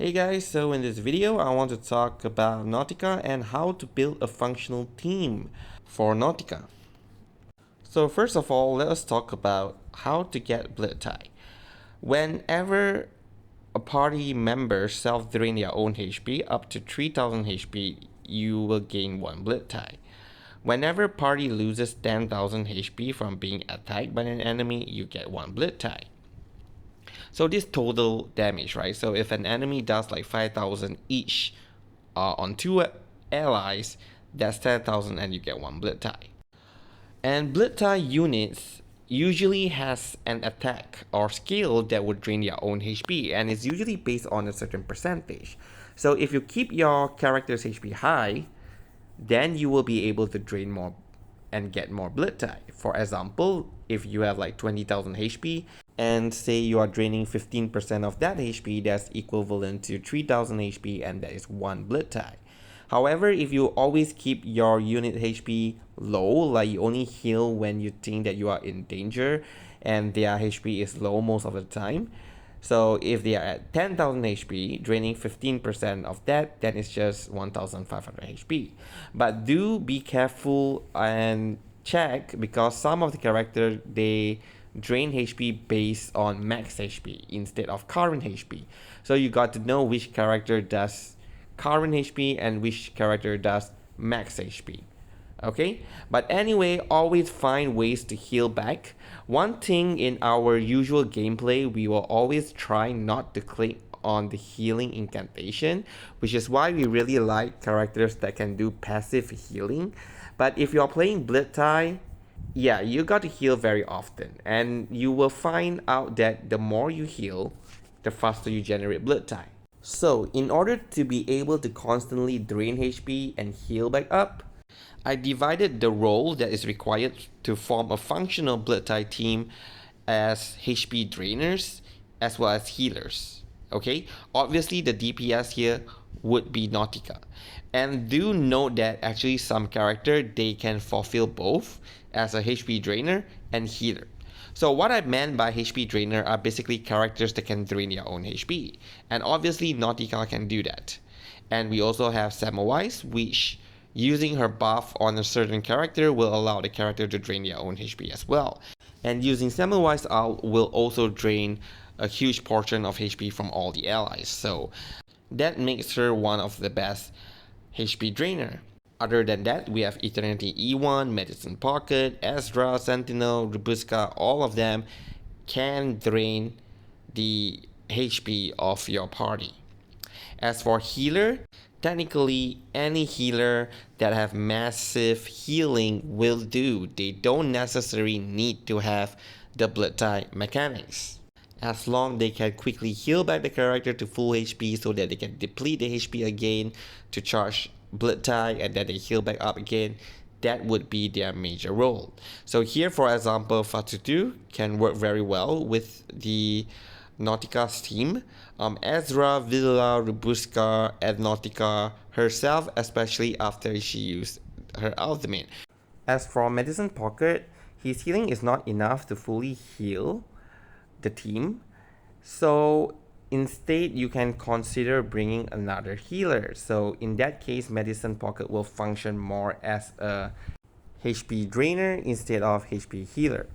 Hey guys, so in this video I want to talk about Nautika and how to build a functional team for Nautika. So first of all, let us talk about how to get Bloodtithe. Whenever a party member self-drain their own HP up to 3000 HP, you will gain 1 Bloodtithe. Whenever party loses 10,000 HP from being attacked by an enemy, you get 1 Bloodtithe. So this total damage, right? So if an enemy does like 5,000 each on 2 allies, that's 10,000 and you get 1 Bloodtithe. And Bloodtithe units usually has an attack or skill that would drain their own HP, and it's usually based on a certain percentage. So if you keep your character's HP high, then you will be able to drain more and get more Bloodtithe. For example, if you have like 20,000 HP and say you are draining 15% of that HP, that's equivalent to 3000 HP, and that is 1 Bloodtithe. However, if you always keep your unit HP low, like you only heal when you think that you are in danger and their HP is low most of the time, so if they are at 10,000 HP, draining 15% of that, then it's just 1,500 HP. But do be careful and check, because some of the characters, they drain HP based on max HP instead of current HP. So you got to know which character does current HP and which character does max HP. Okay, but anyway, always find ways to heal back. One thing in our usual gameplay, we will always try not to click on the healing incantation, which is why we really like characters that can do passive healing. But if you're playing Bloodtithe, yeah, you got to heal very often, and you will find out that the more you heal, the faster you generate Bloodtithe. So in order to be able to constantly drain HP and heal back up, I divided the role that is required to form a functional Bloodtithe team as HP drainers as well as healers. Okay, obviously the DPS here would be Nautika. And do note that actually some character, they can fulfill both as a HP drainer and healer. So what I meant by HP drainer are basically characters that can drain their own HP. And obviously Nautika can do that. And we also have Samawise, which using her buff on a certain character will allow the character to drain their own HP as well. And using Samawise out will also drain a huge portion of HP from all the allies. So that makes her one of the best HP drainer. Other than that, we have Eternity E1, Medicine Pocket, Ezra, Sentinel, Rubuska. All of them can drain the HP of your party. As for healer, technically any healer that have massive healing will do. They don't necessarily need to have the Bloodtithe mechanics. As long they can quickly heal back the character to full HP so that they can deplete the HP again to charge Bloodtithe and then they heal back up again, that would be their major role. So here, for example, Fatutu can work very well with the Nautika's team. Ezra, Villa, Rubuska, and Nautika herself, especially after she used her ultimate. As for Medicine Pocket, his healing is not enough to fully heal the team. So instead, you can consider bringing another healer. So in that case, Medicine Pocket will function more as a HP drainer instead of HP healer.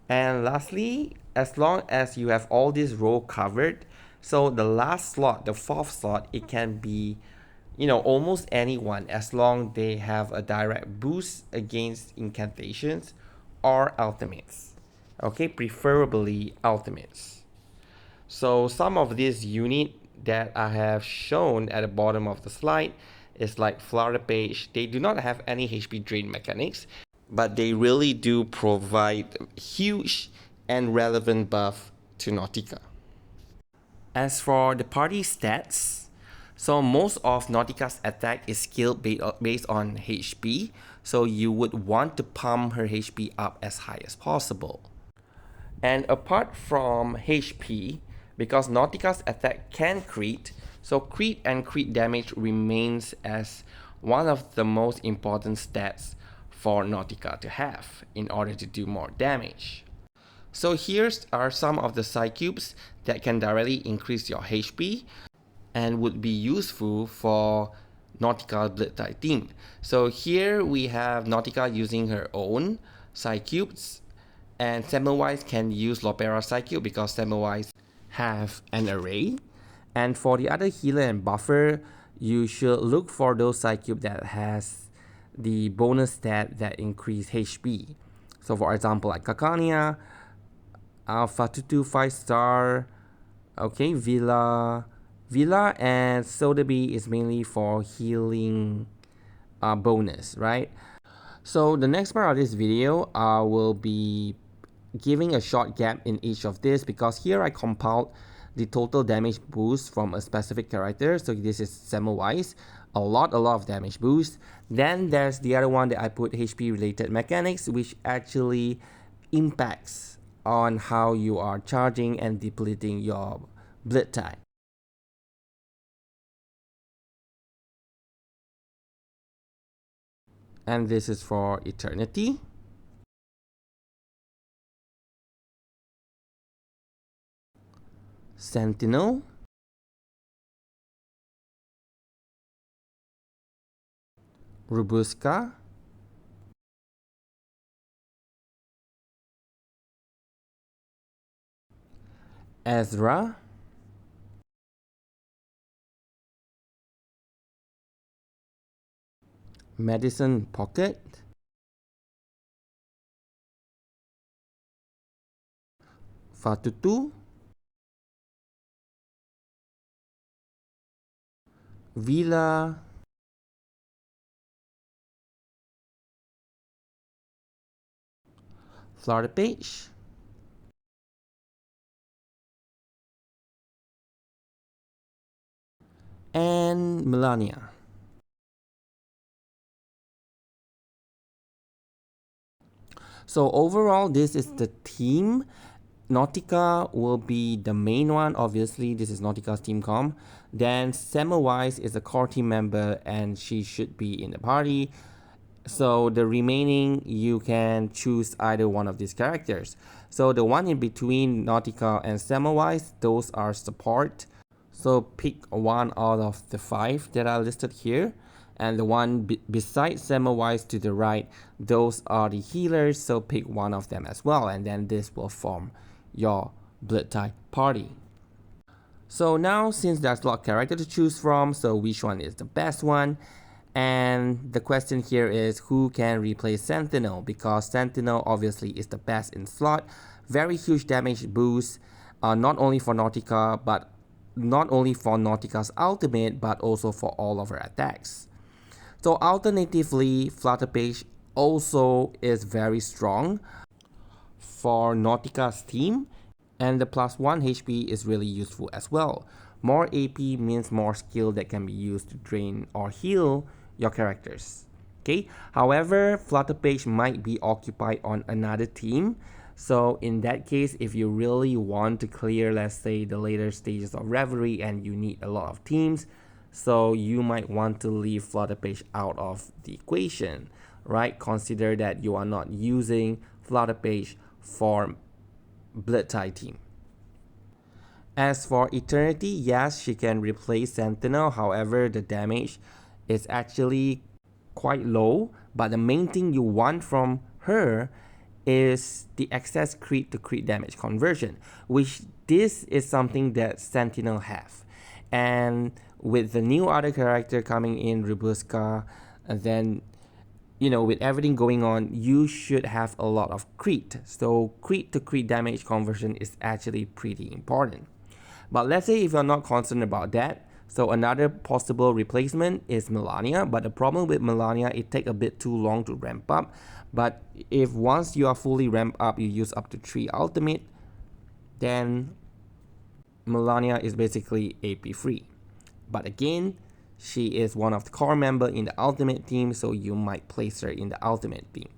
And lastly, as long as you have all this role covered, so the last slot, the 4th slot, it can be, almost anyone as long they have a direct boost against incantations or ultimates. Okay, preferably ultimates. So some of this unit that I have shown at the bottom of the slide is like Flower Page. They do not have any HP drain mechanics, but they really do provide huge and relevant buff to Nautika. As for the party stats, so most of Nautika's attack is skill based on HP, so you would want to pump her HP up as high as possible. And apart from HP, because Nautika's attack can crit, so crit and crit damage remains as one of the most important stats for Nautika to have in order to do more damage. So here are some of the Psychubes that can directly increase your HP. and would be useful for Nautika Bloodtithe team. So here we have Nautika using her own Psychubes, and Semmelweis can use Lopera Psychube because Semmelweis have an array. And for the other healer and buffer, you should look for those Psychube that has the bonus stat that increase HP. So for example, like Kakania, Alpha 22 5-star, okay, Villa, and Sotheby is mainly for healing bonus, right? So the next part of this video, I will be giving a short gap in each of this because here I compiled the total damage boost from a specific character. So this is Semmelweis, a lot of damage boost. Then there's the other one that I put HP related mechanics, which actually impacts on how you are charging and depleting your Bloodtithe. And this is for Eternity. Sentinel. Rubuska. Ezra. Medicine Pocket. Fatutu. Villa. Florida Page. And Melania. So overall, this is the team. Nautika will be the main one. Obviously, this is Nautika's team comp. Then Semmelweis is a core team member and she should be in the party. So the remaining, you can choose either one of these characters. So the one in between Nautika and Semmelweis, those are support. So pick one out of the 5 that are listed here. And the one beside Semmelweis to the right, those are the healers, so pick one of them as well, and then this will form your Bloodtithe party. So now, since there's a lot of character to choose from, so which one is the best one? And the question here is who can replace Sentinel, because Sentinel obviously is the best in slot. Very huge damage boost, not only for Nautika, but not only for Nautika's ultimate, but also for all of her attacks. So alternatively, Flutter Page also is very strong for Nautika's team, and the +1 HP is really useful as well. More AP means more skill that can be used to drain or heal your characters. Okay. However, Flutter Page might be occupied on another team. So in that case, if you really want to clear, let's say, the later stages of Reverie and you need a lot of teams, so you might want to leave Flutter Page out of the equation, right? Consider that you are not using Flutter Page for Bloodtithe team. As for Eternity, yes, she can replace Sentinel. However, the damage is actually quite low. But the main thing you want from her is the excess crit to crit damage conversion, which this is something that Sentinel have. And with the new other character coming in, Rubuska, and then, you know, with everything going on, you should have a lot of crit. So crit to crit damage conversion is actually pretty important. But let's say if you're not concerned about that, so another possible replacement is Melania. But the problem with Melania, it takes a bit too long to ramp up. But if once you are fully ramped up, you use up to 3 ultimate, then Melania is basically AP free. But again, she is one of the core member in the ultimate team, so you might place her in the ultimate team.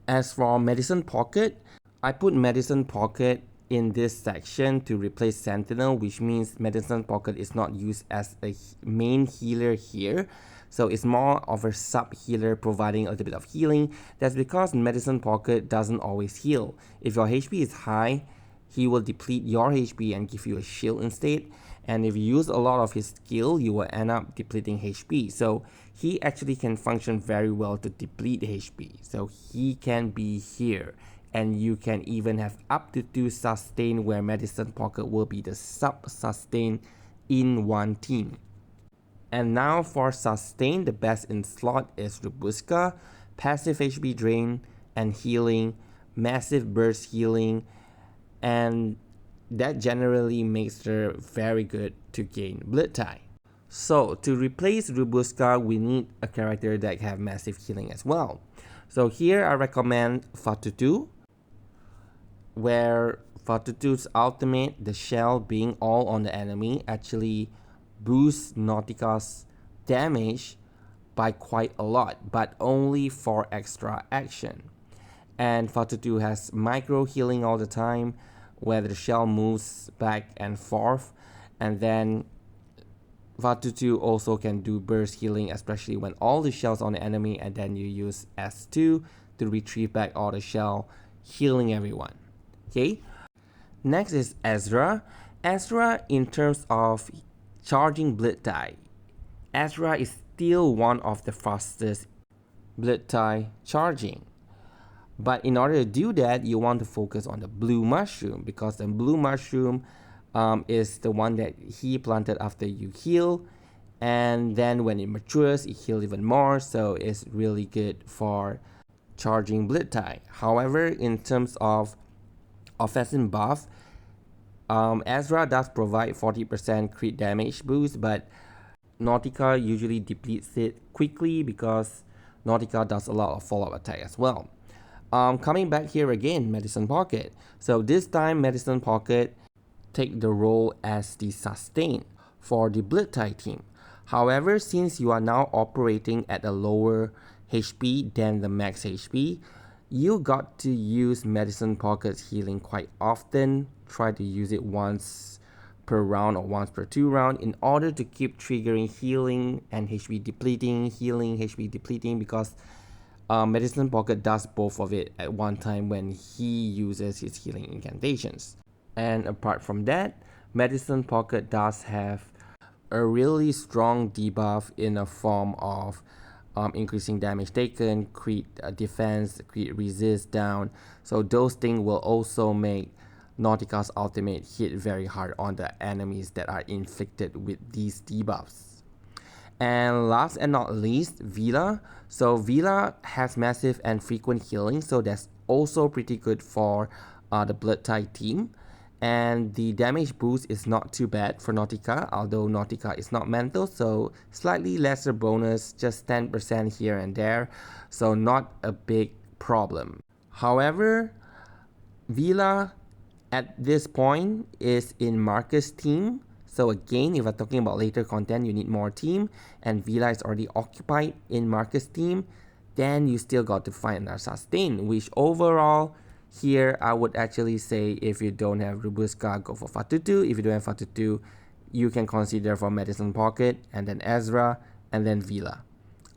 As for Medicine Pocket, I put Medicine Pocket in this section to replace Sentinel, which means Medicine Pocket is not used as a main healer here. So it's more of a sub healer providing a little bit of healing. That's because Medicine Pocket doesn't always heal. If your HP is high, he will deplete your HP and give you a shield instead. and if you use a lot of his skill, you will end up depleting HP. So he actually can function very well to deplete HP. So he can be here, and you can even have up to 2 sustain, where Medicine Pocket will be the sub-sustain in one team. And now for sustain, the best in slot is Rubuska, passive HP drain and healing, massive burst healing, and that generally makes her very good to gain Bloodtithe. So to replace Rubuska, we need a character that have massive healing as well. So here I recommend Fatutu, where Fatutu's ultimate, the shell being all on the enemy, actually boosts Nautika's damage by quite a lot, but only for extra action. And Fatutu has micro healing all the time, where the shell moves back and forth, and then Fatutu also can do burst healing, especially when all the shells on the enemy, and then you use S2 to retrieve back all the shell, healing everyone. Okay. Next is Ezra. Ezra, in terms of charging Bloodtithe, Ezra is still one of the fastest Bloodtithe charging. But in order to do that, you want to focus on the blue mushroom, because the blue mushroom is the one that he planted after you heal, and then when it matures, it heals even more, so it's really good for charging Bloodtithe. However, in terms of offensive buff, Ezra does provide 40% crit damage boost, but Nautika usually depletes it quickly because Nautika does a lot of follow-up attack as well. Coming back here again, Medicine Pocket. So this time, Medicine Pocket take the role as the sustain for the Bloodtithe team. However, since you are now operating at a lower HP than the max HP, you got to use Medicine Pocket's healing quite often. Try to use it once per round or once per 2 round in order to keep triggering healing and HP depleting, healing, HP depleting, because Medicine Pocket does both of it at one time when he uses his healing incantations. And apart from that, Medicine Pocket does have a really strong debuff in a form of increasing damage taken, crit defense, crit resist down. So those things will also make Nautika's ultimate hit very hard on the enemies that are inflicted with these debuffs. And last and not least, Vila. So Vila has massive and frequent healing, so that's also pretty good for the Bloodtithe team. And the damage boost is not too bad for Nautika, although Nautika is not mental, so slightly lesser bonus, just 10% here and there, so not a big problem. However, Vila at this point is in Marcus' team, so again, if we're talking about later content, you need more team, and Vila is already occupied in Marcus' team, then you still got to find another sustain, which overall, here I would actually say if you don't have Rubuska, go for Fatutu. If you don't have Fatutu, you can consider for Medicine Pocket, and then Ezra, and then Vila.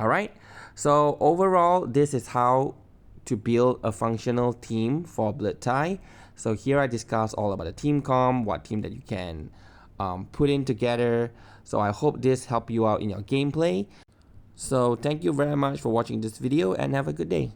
Alright, so overall, this is how to build a functional team for Bloodtithe. So here I discuss all about the team comp, what team that you can put in together. So I hope this helped you out in your gameplay. So thank you very much for watching this video, and have a good day.